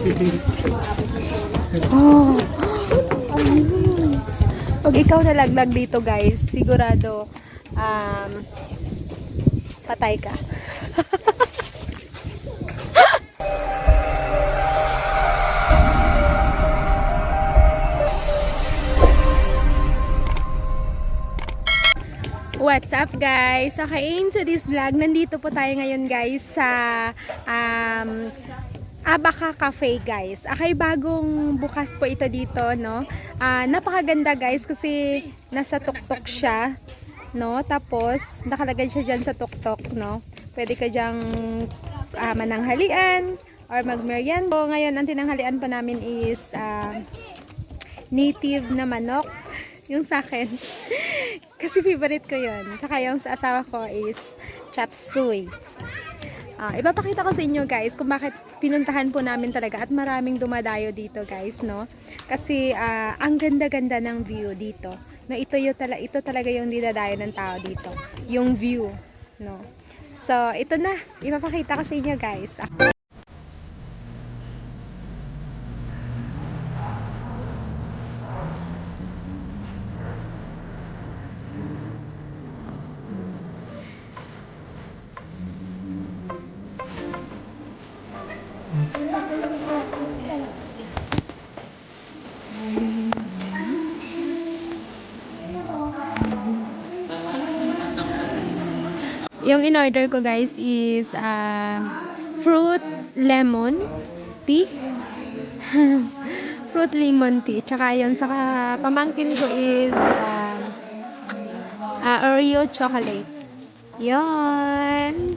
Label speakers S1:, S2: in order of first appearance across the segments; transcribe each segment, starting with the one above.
S1: Oh. Pag ikaw nalaglag dito guys, sigurado patay ka. What's up guys? Okay, into this vlog, nandito po tayo ngayon guys sa Abaca Cafe guys. Okay, bagong bukas po ito dito, no? Napakaganda guys kasi nasa tuktok siya, no? Tapos nakalagay siya dyan sa tuktok, no? Pwede ka dyang mananghalian or magmerienda. So, ngayon ang tinanghalian po namin is native na manok. Yung sa akin. Kasi favorite ko yun. Tsaka yung sa asawa ko is chop suey. Ipapakita ko sa inyo guys kung bakit pinuntahan po namin talaga at maraming dumadayo dito guys, no? Kasi ang ganda-ganda ng view dito. No, ito talaga yung dinadayo ng tao dito. Yung view, no? So, ito na. Ipapakita ko sa inyo guys. Yung in-order ko guys is fruit lemon tea. Fruit lemon tea. Tsaka yun, saka pamangkin ko is Oreo chocolate. Yun.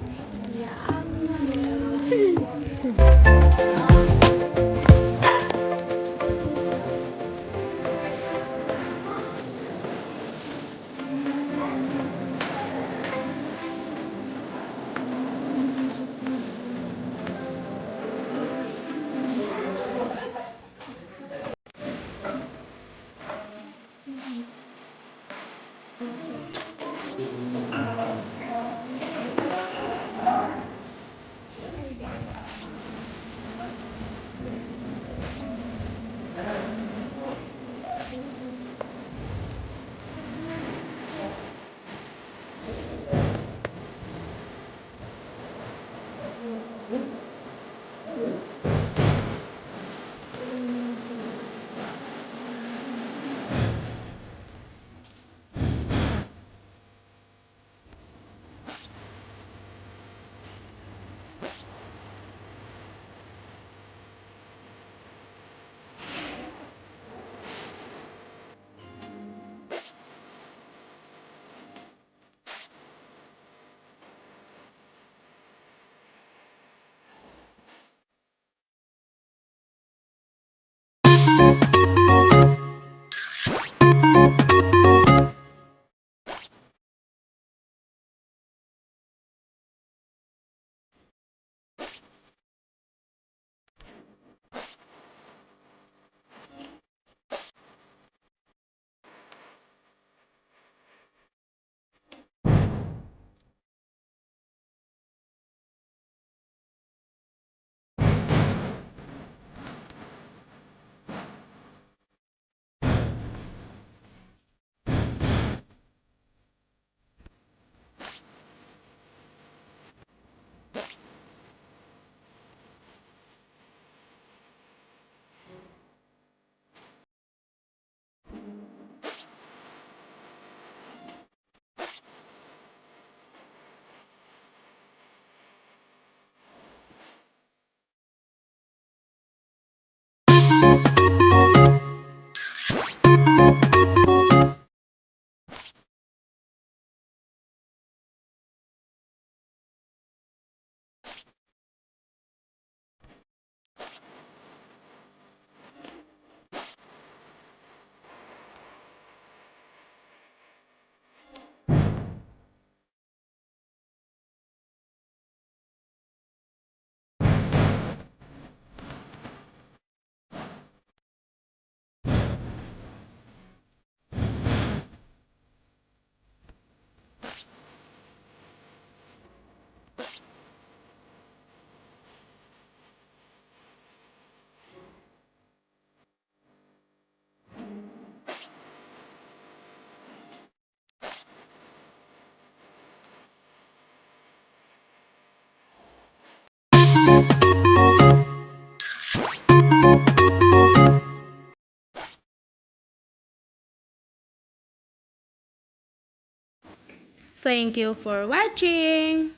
S1: Thank you for watching.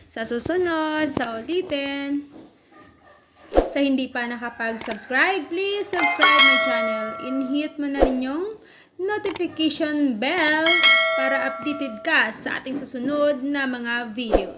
S1: Sa susunod, sa ulitin. Sa hindi pa nakapag-subscribe, please subscribe my channel. In-hit mo na rin yung notification bell para updated ka sa ating susunod na mga video.